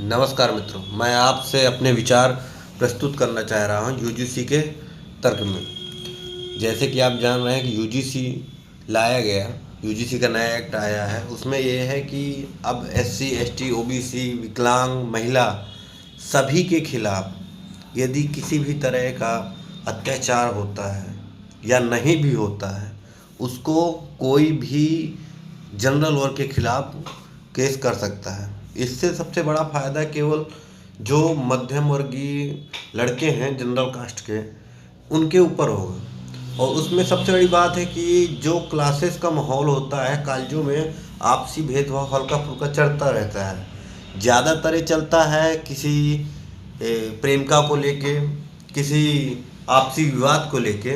नमस्कार मित्रों, मैं आपसे अपने विचार प्रस्तुत करना चाह रहा हूं यूजीसी के तर्क में। जैसे कि आप जान रहे हैं कि यूजीसी लाया गया, यूजीसी का नया एक्ट आया है। उसमें ये है कि अब एससी, एसटी, ओबीसी, विकलांग, महिला सभी के खिलाफ यदि किसी भी तरह का अत्याचार होता है या नहीं भी होता है, उसको कोई भी जनरल वर्ग के खिलाफ केस कर सकता है। इससे सबसे बड़ा फ़ायदा केवल जो मध्यम वर्गीय लड़के हैं जनरल कास्ट के, उनके ऊपर होगा। और उसमें सबसे बड़ी बात है कि जो क्लासेस का माहौल होता है कॉलेजों में, आपसी भेदभाव हल्का फुल्का चलता रहता है। ज़्यादातर ये चलता है किसी प्रेमिका को लेके, किसी आपसी विवाद को लेके।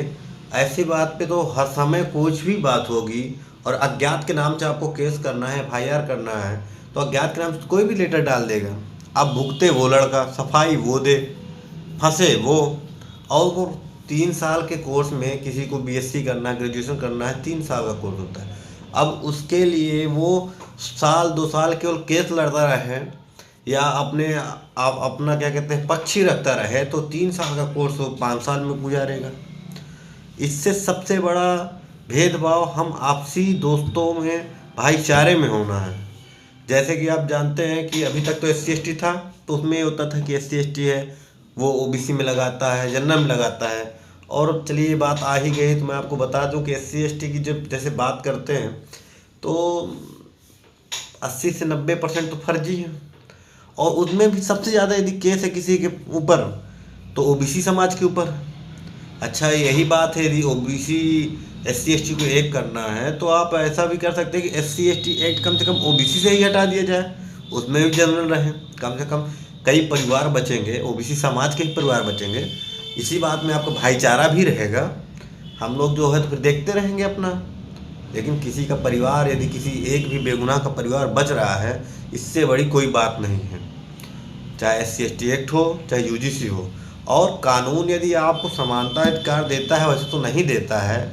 ऐसी बात पे तो हर समय कुछ भी बात होगी, और अज्ञात के नाम से आपको केस करना है, एफआईआर करना है, तो अज्ञात के नाम से कोई भी लेटर डाल देगा। अब भुगते वो लड़का, सफाई वो दे, फंसे वो। और वो 3 साल के कोर्स में किसी को बीएससी करना है, ग्रेजुएशन करना है, 3 साल का कोर्स होता है। अब उसके लिए वो साल 2 साल केवल केस लड़ता रहे या आप अपना क्या कहते हैं पक्षी रखता रहे, तो 3 साल का कोर्स वो 5 साल में गुजारेगा। इससे सबसे बड़ा भेदभाव हम आपसी दोस्तों में, भाईचारे में होना है। जैसे कि आप जानते हैं कि अभी तक तो एससी एसटी था, तो उसमें ये होता था कि एससी एसटी है वो ओबीसी में लगाता है, जनरल में लगाता है। और चलिए ये बात आ ही गई तो मैं आपको बता दूं कि एससी एसटी की जब जैसे बात करते हैं तो 80 से 90% तो फर्जी है। और उसमें भी सबसे ज़्यादा यदि केस है किसी के ऊपर तो ओबीसी समाज के ऊपर। अच्छा, यही बात है, यदि ओबीसी एससी एसटी को एक करना है तो आप ऐसा भी कर सकते हैं कि एससी एसटी एक्ट कम से कम ओबीसी से ही हटा दिया जाए, उसमें भी जनरल रहे। कम से कम कई परिवार बचेंगे, ओबीसी समाज के ही परिवार बचेंगे। इसी बात में आपका भाईचारा भी रहेगा। हम लोग जो है तो फिर देखते रहेंगे अपना। लेकिन किसी का परिवार, यदि किसी एक भी बेगुनाह का परिवार बच रहा है, इससे बड़ी कोई बात नहीं है। चाहे एससी एसटी एक्ट हो, चाहे यूजीसी हो। और कानून यदि आपको समानता अधिकार देता है, वैसे तो नहीं देता है।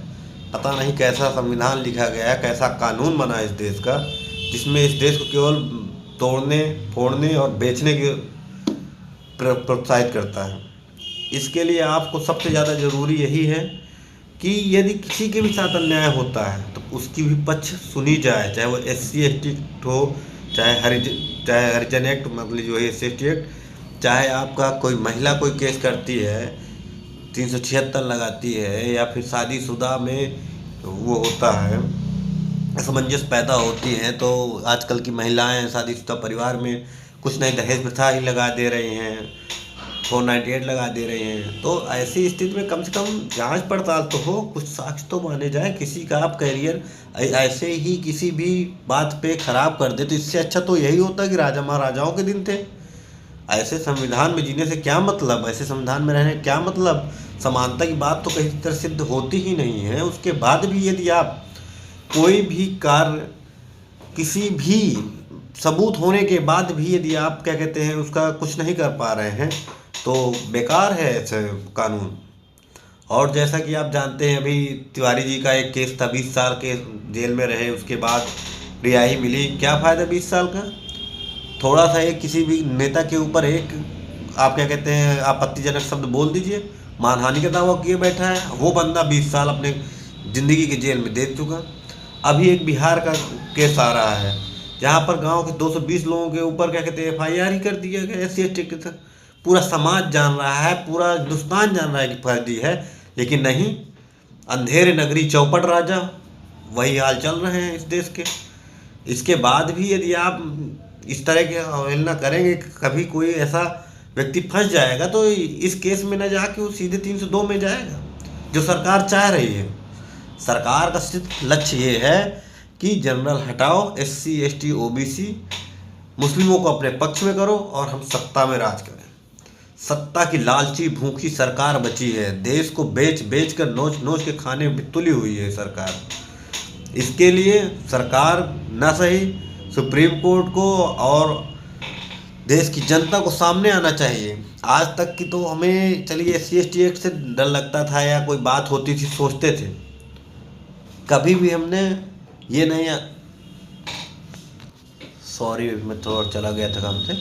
पता नहीं कैसा संविधान लिखा गया है, कैसा कानून बना है इस देश का, जिसमें इस देश को केवल तोड़ने, फोड़ने और बेचने के प्रोत्साहित करता है। इसके लिए आपको सबसे ज़्यादा ज़रूरी यही है कि यदि किसी के भी साथ अन्याय होता है तो उसकी भी पक्ष सुनी जाए, चाहे वो एससी एसटी हो, चाहे हरिजन एक्ट, मतलब जो है एससी एसटी एक्ट, चाहे आपका कोई महिला कोई केस करती है 376 लगाती है, या फिर शादीशुदा में वो होता है असमंजस पैदा होती है, तो आजकल की महिलाएं शादीशुदा परिवार में कुछ नहीं दहेज प्रथा ही लगा दे रही हैं, 498 लगा दे रहे हैं। तो ऐसी स्थिति में कम से कम जांच पड़ताल तो हो, कुछ साक्ष्य तो माने जाए। किसी का आप करियर ऐसे ही किसी भी बात पे खराब कर दे, तो इससे अच्छा तो यही होता कि राजा महाराजाओं के दिन थे। ऐसे संविधान में जीने से क्या मतलब, ऐसे संविधान में रहने क्या मतलब। समानता की बात तो कहीं तरह सिद्ध होती ही नहीं है। उसके बाद भी यदि आप कोई भी कार्य, किसी भी सबूत होने के बाद भी यदि आप क्या कहते हैं उसका कुछ नहीं कर पा रहे हैं, तो बेकार है ऐसे कानून। और जैसा कि आप जानते हैं, अभी तिवारी जी का एक केस था, 20 साल के जेल में रहे, उसके बाद रिहाई मिली। क्या फ़ायदा 20 साल का। थोड़ा सा एक किसी भी नेता के ऊपर एक आप क्या कहते हैं आपत्तिजनक शब्द बोल दीजिए, मानहानि का दावा किए बैठा है, वो बंदा 20 साल अपने ज़िंदगी के जेल में दे चुका। अभी एक बिहार का केस आ रहा है जहाँ पर गांव के 220 लोगों के ऊपर क्या कहते हैं एफआईआर ही कर दिया गया एससी एसटी के तहत। पूरा समाज जान रहा है, पूरा हिंदुस्तान जान रहा है कि फर्जी है, लेकिन नहीं, अंधेरे नगरी चौपट राजा, वही हाल चल रहे हैं इस देश के। इसके बाद भी यदि आप इस तरह की अवहेलना करेंगे, कभी कोई ऐसा व्यक्ति फंस जाएगा तो इस केस में न जाके वो सीधे 302 में जाएगा, जो सरकार चाह रही है। सरकार का सिर्फ लक्ष्य ये है कि जनरल हटाओ, एससी एसटी ओबीसी मुस्लिमों को अपने पक्ष में करो और हम सत्ता में राज करें। सत्ता की लालची भूखी सरकार बची है, देश को बेच बेच कर नोच नोच के खाने में तुली हुई है सरकार। इसके लिए सरकार न सही सुप्रीम कोर्ट को और देश की जनता को सामने आना चाहिए। आज तक की तो हमें चलिए एससी एसटी एक्ट से डर लगता था, या कोई बात होती थी सोचते थे, कभी भी हमने ये नहीं, सॉरी मैं थोड़ा चला गया था काम से।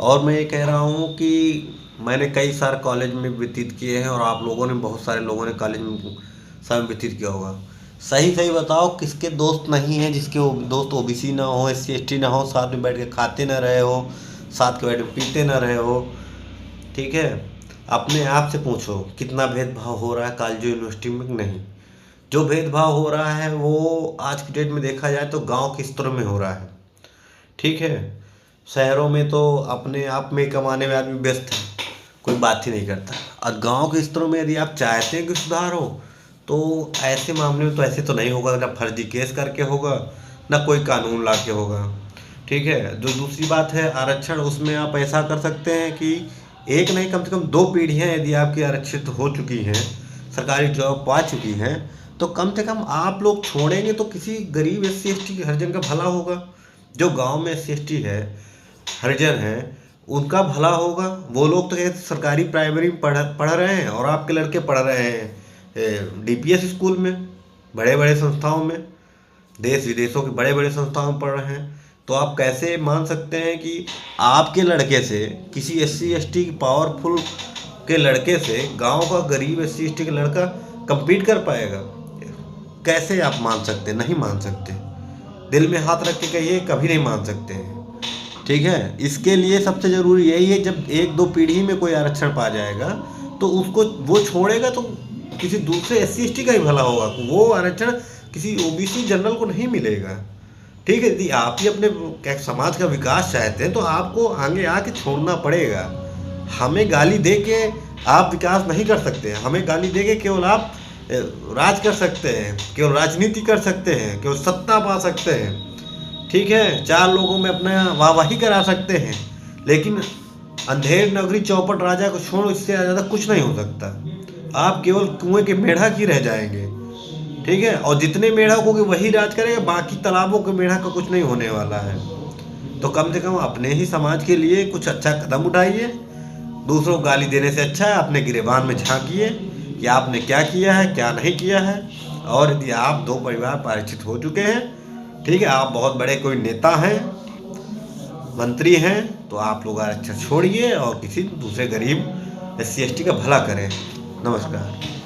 और मैं ये कह रहा हूँ कि मैंने कई सारे कॉलेज में व्यतीत किए हैं और आप लोगों ने, बहुत सारे लोगों ने कॉलेज में समय व्यतीत किया होगा। सही सही बताओ, किसके दोस्त नहीं हैं जिसके दोस्त ओबीसी ना हो, एससी एसटी ना हो, साथ में बैठ के खाते ना रहे हो, साथ के बैठ के पीते ना रहे हो। ठीक है, अपने आप से पूछो कितना भेदभाव हो रहा है कॉलेज यूनिवर्सिटी में। नहीं, जो भेदभाव हो रहा है वो आज की डेट में देखा जाए तो गांव के स्तर में हो रहा है। ठीक है, शहरों में तो अपने आप में कमाने में आदमी व्यस्त है, कोई बात ही नहीं करता। और गांव के स्तरों में यदि आप चाहते हैं कि सुधार हो, तो ऐसे मामले में तो ऐसे तो नहीं होगा, ना फर्जी केस करके होगा, ना कोई कानून ला के होगा। ठीक है, जो दूसरी बात है आरक्षण, उसमें आप ऐसा कर सकते हैं कि एक नहीं, कम से कम 2 पीढ़ियाँ यदि आपकी आरक्षित हो चुकी हैं, सरकारी जॉब पा चुकी हैं, तो कम से कम आप लोग छोड़ेंगे तो किसी गरीब एससी एसटी हरिजन का भला होगा। जो गांव में एससी एसटी है, हरिजन है, उनका भला होगा। वो लोग तो सरकारी प्राइमरी में पढ़ रहे हैं और आपके लड़के पढ़ रहे हैं डीपीएस स्कूल में, बड़े बड़े संस्थाओं में, देश विदेशों के बड़े बड़े संस्थाओं में पढ़ रहे हैं। तो आप कैसे मान सकते हैं कि आपके लड़के से किसी एससी एसटी पावरफुल के लड़के से गांव का गरीब एससी एसटी का लड़का compete कर पाएगा? कैसे आप मान सकते? नहीं मान सकते। दिल में हाथ रख के कहिए, कभी नहीं मान सकते हैं। ठीक है, इसके लिए सबसे ज़रूरी यही है, जब 1-2 पीढ़ी में कोई आरक्षण पा जाएगा तो उसको वो छोड़ेगा तो किसी दूसरे एससी एसटी का ही भला होगा। वो आरक्षण किसी ओबीसी जनरल को नहीं मिलेगा। ठीक है, यदि आप ही अपने समाज का विकास चाहते हैं तो आपको आगे आके छोड़ना पड़ेगा। हमें गाली दे के आप विकास नहीं कर सकते हैं। हमें गाली दे के केवल आप राज कर सकते हैं, केवल राजनीति कर सकते हैं, केवल सत्ता पा सकते हैं। ठीक है, 4 लोगों में अपना वाहवाही करा सकते हैं, लेकिन अंधेर नगरी चौपट राजा को छोड़ो, इससे ज़्यादा कुछ नहीं हो सकता। आप केवल कुएं के मेढक ही रह जाएंगे। ठीक है, और जितने मेढक होंगे वही राज करेगा, बाकी तालाबों के मेढक का कुछ नहीं होने वाला है। तो कम से कम अपने ही समाज के लिए कुछ अच्छा कदम उठाइए। दूसरों को गाली देने से अच्छा है अपने गिरेबान में झांकिए कि आपने क्या किया है, क्या नहीं किया है। और यदि आप 2 परिवार परिचित हो चुके हैं, ठीक है, आप बहुत बड़े कोई नेता हैं, मंत्री हैं, तो आप लोग आरक्षण छोड़िए और किसी दूसरे गरीब एससी एसटी का भला करें। नमस्कार।